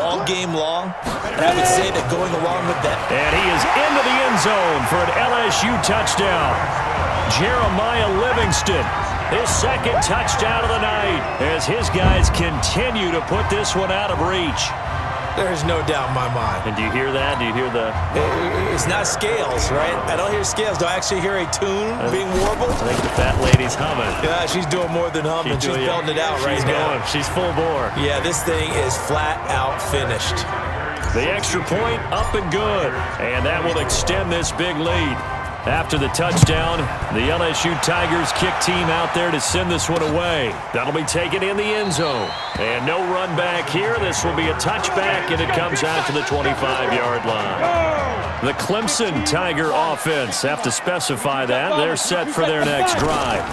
all game long, and I would say that going along with that. And he is into the end zone for an LSU touchdown. Jeremiah Livingston, his second touchdown of the night, as his guys continue to put this one out of reach. There's no doubt in my mind. And do you hear that? Do you hear the... It's not scales, right? I don't hear scales. Do I actually hear a tune being warbled? I think the fat lady's humming. Yeah, she's doing more than humming. She's belting it out right now. She's full bore. Yeah, this thing is flat out finished. The extra point up and good. And that will extend this big lead. After the touchdown, the LSU Tigers kick team out there to send this one away. That'll be taken in the end zone. And no run back here. This will be a touchback, and it comes out to the 25-yard line. The Clemson Tiger offense have to specify that. They're set for their next drive.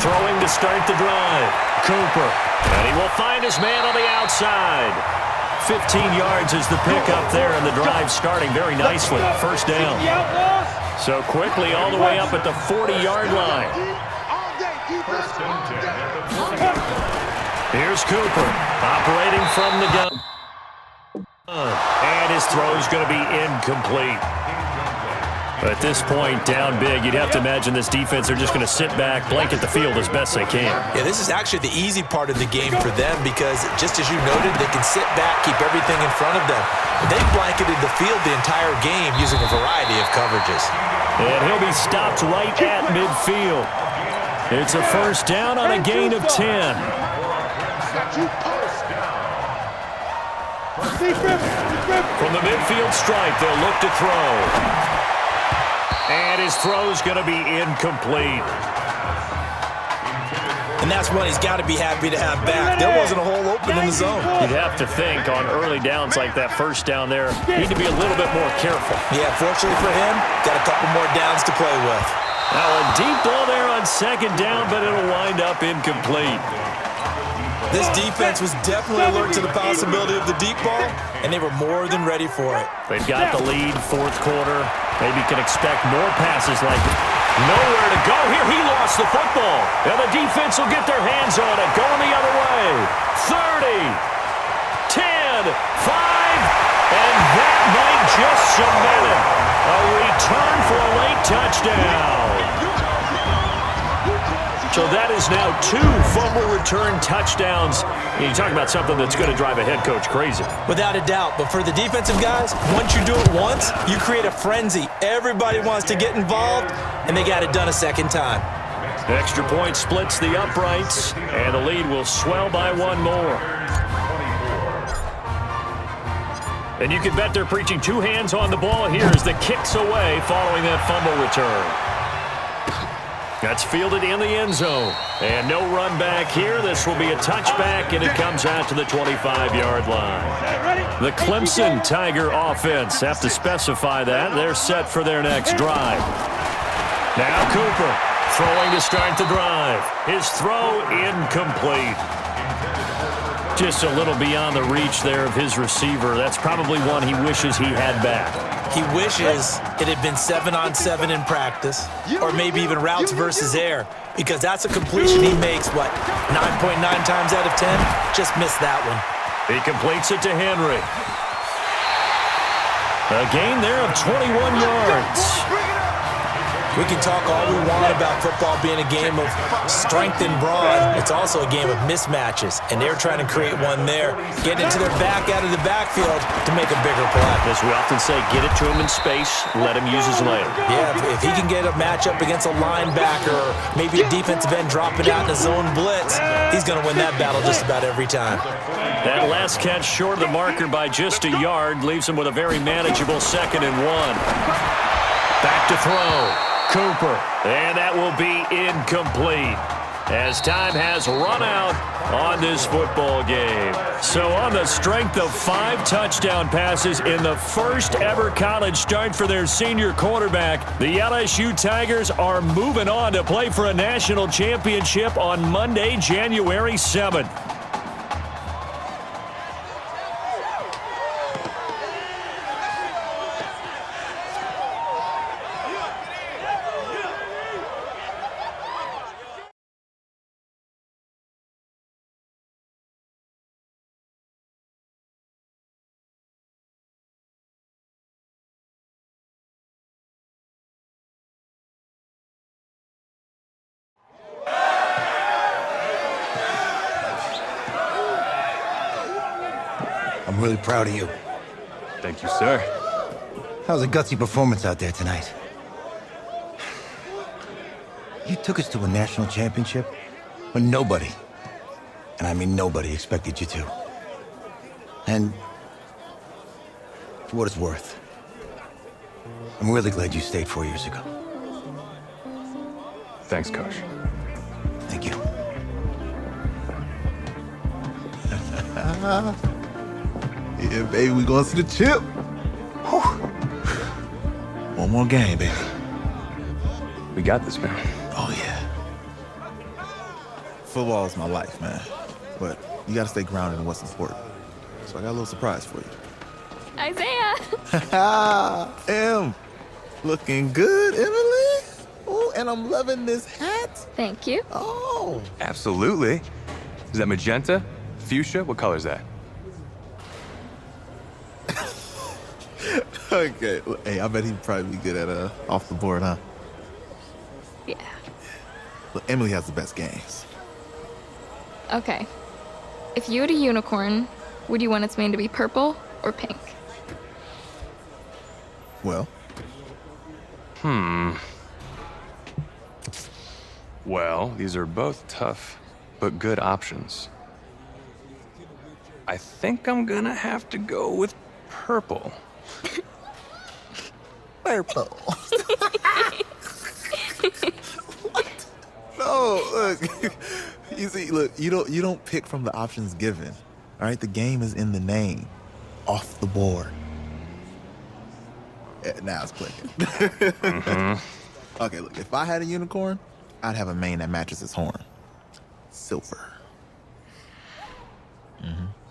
Throwing to start the drive. Cooper. And he will find his man on the outside. 15 yards is the pickup there, and the drive starting very nicely. First down. So quickly all the way up at the 40-yard line. Here's Cooper operating from the gun. And his throw is going to be incomplete. At this point, down big, you'd have to imagine this defense, they're just going to sit back, blanket the field as best they can. Yeah, this is actually the easy part of the game for them because, just as you noted, they can sit back, keep everything in front of them. They blanketed the field the entire game using a variety of coverages. And he'll be stopped right at midfield. It's a first down on a gain of 10. From the midfield stripe, they'll look to throw. And his throw's going to be incomplete. And that's one he's got to be happy to have back. There wasn't a hole open in the zone. You'd have to think on early downs like that first down there, you need to be a little bit more careful. Yeah, fortunately for him, got a couple more downs to play with. Now a deep ball there on second down, but it'll wind up incomplete. This defense was definitely alert to the possibility of the deep ball, and they were more than ready for it. They've got the lead, fourth quarter. Maybe can expect more passes like it. Nowhere to go here. He lost the football. And the defense will get their hands on it. Going the other way. 30, 10, 5. And that might just cement it. A return for a late touchdown. So that is now 2 fumble return touchdowns. You talk about something that's going to drive a head coach crazy. Without a doubt. But for the defensive guys, once you do it once, you create a frenzy. Everybody wants to get involved, and they got it done a second time. The extra point splits the uprights, and the lead will swell by 1 more. And you can bet they're preaching 2 hands on the ball here as the kick's away following that fumble return. That's fielded in the end zone. And no run back here. This will be a touchback, and it comes out to the 25-yard line. The Clemson Tiger offense have to specify that. They're set for their next drive. Now Cooper throwing to start the drive. His throw incomplete. Just a little beyond the reach there of his receiver. That's probably one he wishes he had back. He wishes it had been 7-on-7 in practice, or maybe even routes versus air, because that's a completion he makes, 9.9 times out of 10? Just missed that one. He completes it to Henry. A gain there of 21 yards. We can talk all we want about football being a game of strength and brawn. It's also a game of mismatches, and they're trying to create one there, getting into their back out of the backfield to make a bigger play. As we often say, get it to him in space, let him use his leg. Yeah, if he can get a matchup against a linebacker or maybe a defensive end dropping out in a zone blitz, he's going to win that battle just about every time. That last catch short of the marker by just a yard leaves him with a very manageable 2nd and 1. Back to throw. Cooper, and that will be incomplete as time has run out on this football game. So on the strength of 5 touchdown passes in the first ever college start for their senior quarterback, the LSU Tigers are moving on to play for a national championship on Monday, January 7th. I'm really proud of you. Thank you, sir. How's a gutsy performance out there tonight? You took us to a national championship when nobody, and I mean nobody, expected you to. And for what it's worth, I'm really glad you stayed 4 years ago. Thanks, Coach. Thank you. Yeah, baby, we going to the chip. Whew. One more game, baby. We got this, man. Oh, yeah. Football is my life, man. But you got to stay grounded in what's important. So I got a little surprise for you. Isaiah! Em, looking good, Emily. Oh, and I'm loving this hat. Thank you. Oh. Absolutely. Is that magenta? Fuchsia? What color is that? Okay. Hey, I bet he'd probably be good at off the board, huh? Yeah. Look, Emily has the best games. Okay. If you had a unicorn, would you want its mane to be purple or pink? Well, Well, these are both tough, but good options. I think I'm gonna have to go with purple. purple. What? No, look. You see, look, you don't pick from the options given. All right, the game is in the name. Off the board. Yeah, now it's clicking. Okay, look, if I had a unicorn, I'd have a mane that matches its horn. Silver.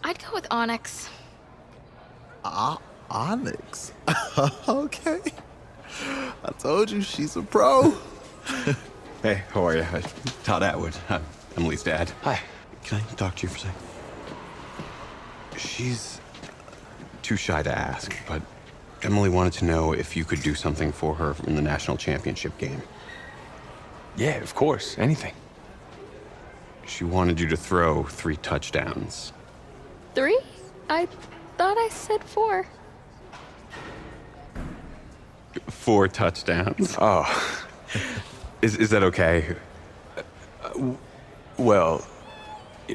I'd go with onyx. Onyx. Okay. I told you she's a pro. Hey, how are you? Todd Atwood. I'm Emily's dad. Hi. Can I talk to you for a second? She's too shy to ask, but Emily wanted to know if you could do something for her in the national championship game. Yeah, of course. Anything. She wanted you to throw 3 touchdowns. 3? I thought I said 4. 4 touchdowns. Oh. Is that okay? Well,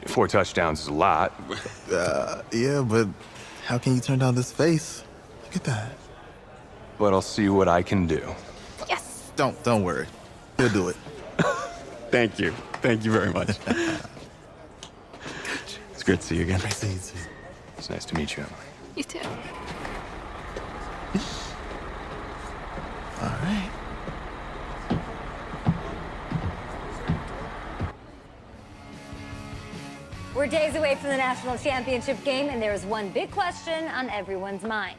4 touchdowns is a lot. Yeah, but how can you turn down this face? Look at that. But I'll see what I can do. Yes! Don't worry. He'll do it. Thank you. Thank you very much. It's great to see you again. Nice to meet you. It's nice to meet you, Emily. You too. All right. We're days away from the national championship game, and there is one big question on everyone's mind.